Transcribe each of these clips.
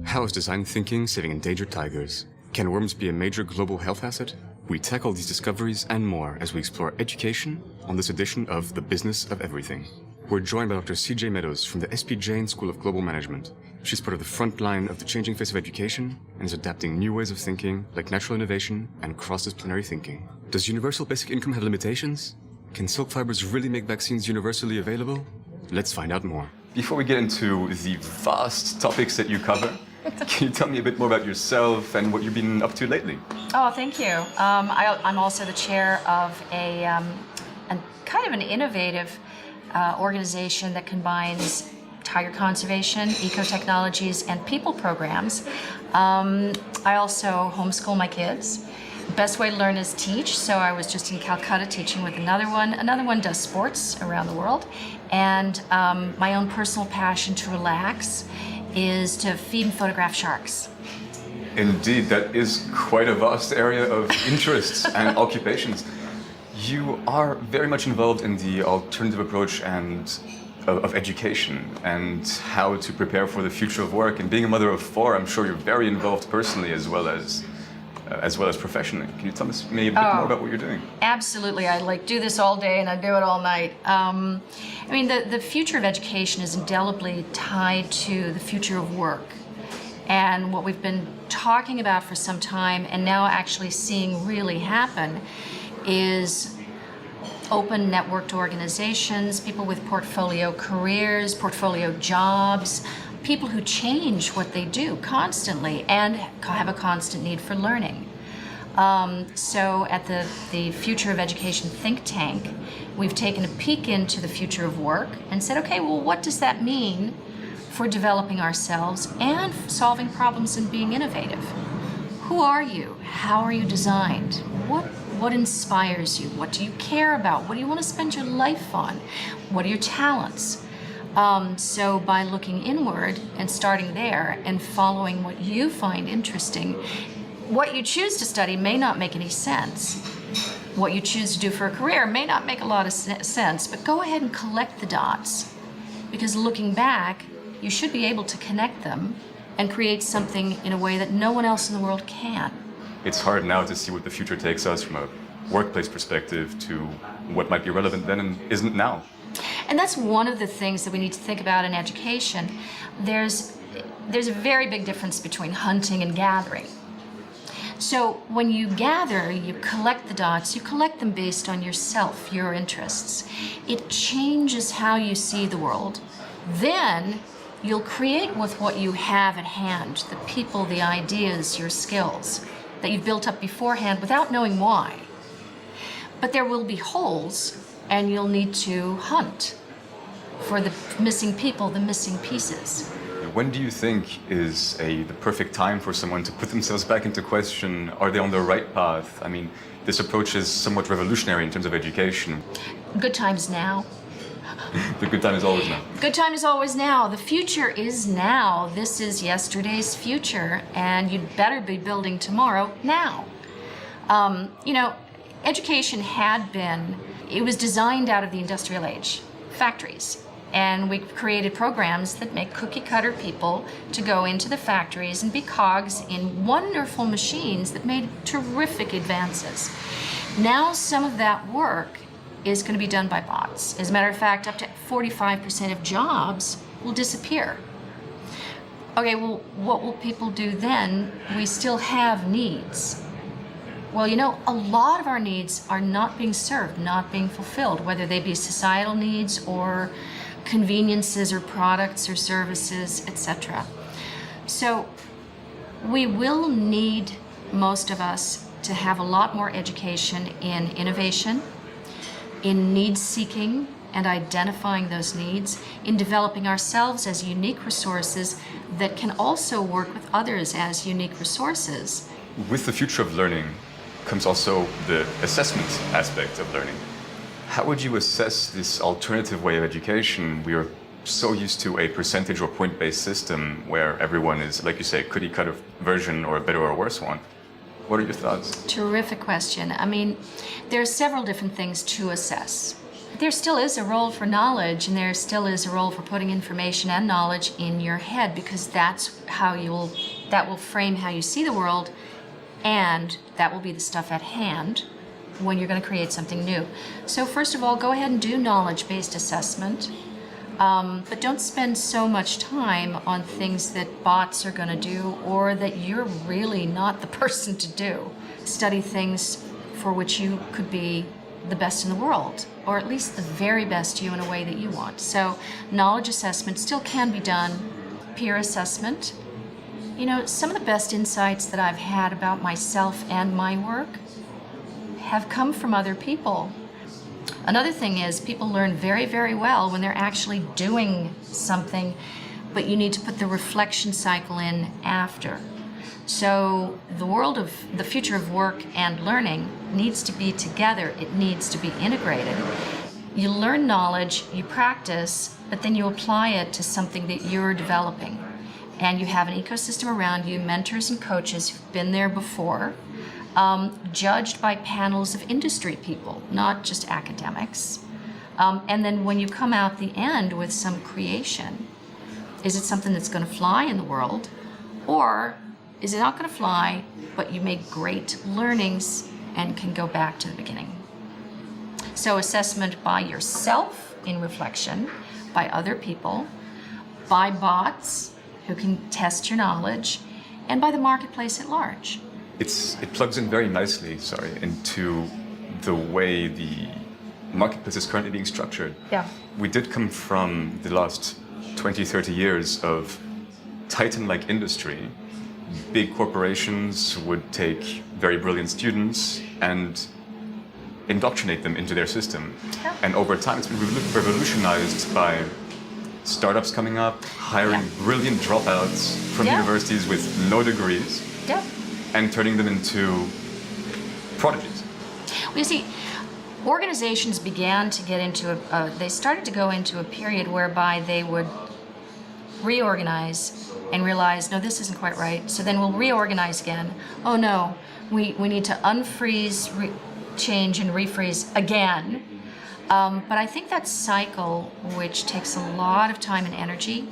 How is design thinking saving endangered tigers? Can worms be a major global health asset? We tackle these discoveries and more as we explore education on this edition of The Business of Everything. We're joined by Dr. CJ Meadows from the Jain School of Global Management. She's part of the front line of the changing face of education and is adapting new ways of thinking like natural innovation and cross-disciplinary thinking. Does universal basic income have limitations? Can silk fibers really make vaccines universally available? Let's find out more. Before we get into the vast topics that you cover, can you tell me a bit more about yourself and what you've been up to lately? Oh, thank you. I'm also the chair of a kind of an innovative organization that combines tiger conservation, eco-technologies, and people programs. I also homeschool my kids. Best way to learn is teach, so I was just in Calcutta teaching with another one. Another one does sports around the world. And my own personal passion to relax is to feed and photograph sharks. Indeed, that is quite a vast area of interests and occupations. You are very much involved in the alternative approach of education and how to prepare for the future of work. And being a mother of four, I'm sure you're very involved personally as well as professionally. Can you tell me maybe a bit more about what you're doing? Absolutely. I do this all day and I do it all night. The future of education is indelibly tied to the future of work. And what we've been talking about for some time and now actually seeing really happen is open networked organizations, people with portfolio careers, portfolio jobs, people who change what they do constantly and have a constant need for learning. So at the Future of Education think tank, we've taken a peek into the future of work and said, okay, well, what does that mean for developing ourselves and solving problems and being innovative? Who are you? How are you designed? What inspires you? What do you care about? What do you want to spend your life on? What are your talents? So by looking inward and starting there and following what you find interesting, what you choose to study may not make any sense. What you choose to do for a career may not make a lot of sense, but go ahead and collect the dots. Because looking back, you should be able to connect them and create something in a way that no one else in the world can. It's hard now to see what the future takes us from a workplace perspective to what might be relevant then and isn't now. And that's one of the things that we need to think about in education. There's a very big difference between hunting and gathering. So when you gather, you collect the dots, you collect them based on yourself, your interests. It changes how you see the world. Then you'll create with what you have at hand, the people, the ideas, your skills that you've built up beforehand without knowing why. But there will be holes and you'll need to hunt for the missing people, the missing pieces. When do you think is the perfect time for someone to put themselves back into question? Are they on the right path? I mean, this approach is somewhat revolutionary in terms of education. Good times now. The good time is always now. Good time is always now. The future is now. This is yesterday's future, and you'd better be building tomorrow now. Education it was designed out of the industrial age, factories. And we created programs that make cookie cutter people to go into the factories and be cogs in wonderful machines that made terrific advances. Now some of that work is going to be done by bots. As a matter of fact, up to 45% of jobs will disappear. Okay, well, what will people do then? We still have needs. Well, a lot of our needs are not being served, not being fulfilled, whether they be societal needs or conveniences or products or services, etc. So we will need, most of us, to have a lot more education in innovation, in needs seeking and identifying those needs, in developing ourselves as unique resources that can also work with others as unique resources. With the future of learning comes also the assessment aspect of learning. How would you assess this alternative way of education? We are so used to a percentage or point-based system where everyone is, like you say, cookie-cutter version or a better or a worse one. What are your thoughts? Terrific question. There are several different things to assess. There still is a role for knowledge, and there still is a role for putting information and knowledge in your head, because that's how that will frame how you see the world, and that will be the stuff at hand when you're going to create something new. So first of all, go ahead and do knowledge-based assessment, but don't spend so much time on things that bots are going to do or that you're really not the person to do. Study things for which you could be the best in the world, or at least the very best you in a way that you want. So knowledge assessment still can be done. Peer assessment. You know, some of the best insights that I've had about myself and my work have come from other people. Another thing is people learn very, very well when they're actually doing something, but you need to put the reflection cycle in after. So the future of work and learning needs to be together. It needs to be integrated. You learn knowledge, you practice, but then you apply it to something that you're developing. And you have an ecosystem around you, mentors and coaches who've been there before, judged by panels of industry people, not just academics. And then when you come out the end with some creation, is it something that's going to fly in the world, or is it not going to fly, but you make great learnings and can go back to the beginning? So assessment by yourself in reflection, by other people, by bots who can test your knowledge, and by the marketplace at large. It plugs in very nicely, into the way the marketplace is currently being structured. Yeah. We did come from the last 20, 30 years of Titan-like industry. Big corporations would take very brilliant students and indoctrinate them into their system. Yeah. And over time, it's been revolutionized by startups coming up, hiring brilliant dropouts from universities with no degrees, and turning them into prodigies. Well, you see, organizations began to get into they started to go into a period whereby they would reorganize and realize, no, this isn't quite right. So then we'll reorganize again. Oh no, we need to unfreeze, change, and refreeze again. But I think that cycle, which takes a lot of time and energy,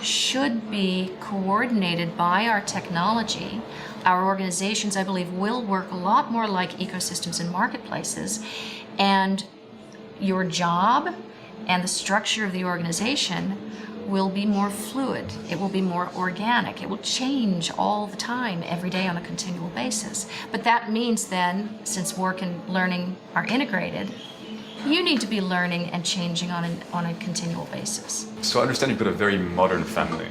should be coordinated by our technology. Our organizations, I believe, will work a lot more like ecosystems and marketplaces. And your job and the structure of the organization will be more fluid. It will be more organic. It will change all the time, every day on a continual basis. But that means then, since work and learning are integrated, you need to be learning and changing on a continual basis. So I understand you've got a very modern family.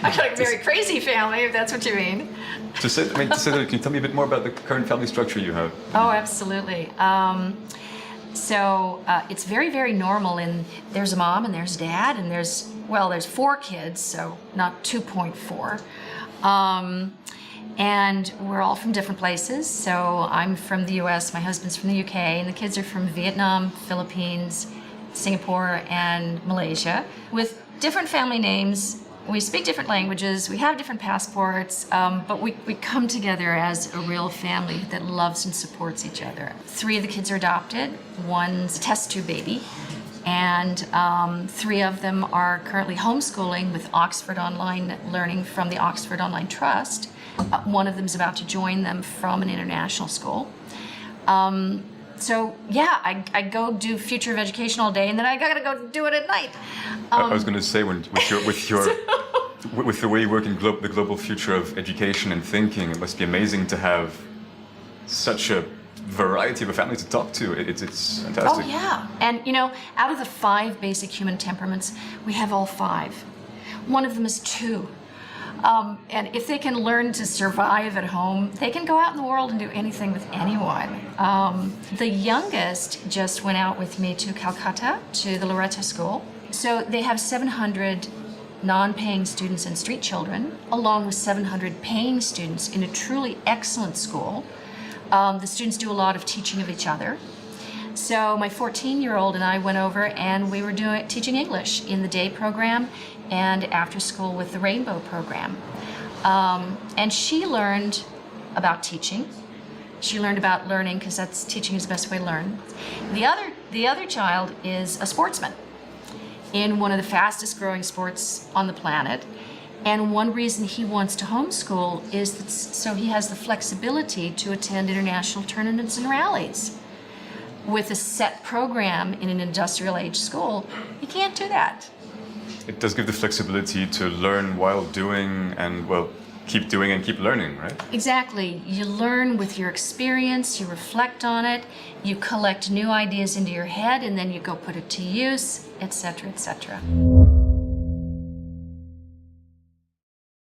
I've got a very crazy family, if that's what you mean. To say that, can you tell me a bit more about the current family structure you have? Oh, absolutely. So it's very, very normal. And there's a mom and there's dad, and there's 4 kids, so not 2.4. And we're all from different places. So I'm from the US, my husband's from the UK, and the kids are from Vietnam, Philippines, Singapore, and Malaysia, with different family names. We speak different languages, we have different passports, but we come together as a real family that loves and supports each other. 3 of the kids are adopted, one's a test tube baby, and 3 of them are currently homeschooling with Oxford Online Learning from the Oxford Online Trust. One of them is about to join them from an international school. So yeah, I go do future of education all day, and then I gotta go do it at night. I was going to say, with the way you work in the global future of education and thinking, it must be amazing to have such a variety of a family to talk to. It's fantastic. Oh yeah, and out of the 5 basic human temperaments, we have all 5. One of them is 2. And if they can learn to survive at home, they can go out in the world and do anything with anyone. The youngest just went out with me to Calcutta, to the Loreto School. So they have 700 non-paying students and street children, along with 700 paying students in a truly excellent school. The students do a lot of teaching of each other. So my 14-year-old and I went over, and we were teaching English in the day program and after school with the Rainbow program. And she learned about teaching. She learned about learning, because teaching is the best way to learn. The other The other child is a sportsman in one of the fastest growing sports on the planet. And one reason he wants to homeschool is that so he has the flexibility to attend international tournaments and rallies. With a set program in an industrial age school, he can't do that. It does give the flexibility to learn while doing and, well, keep doing and keep learning, right? Exactly. You learn with your experience, you reflect on it, you collect new ideas into your head, and then you go put it to use, etc., etc.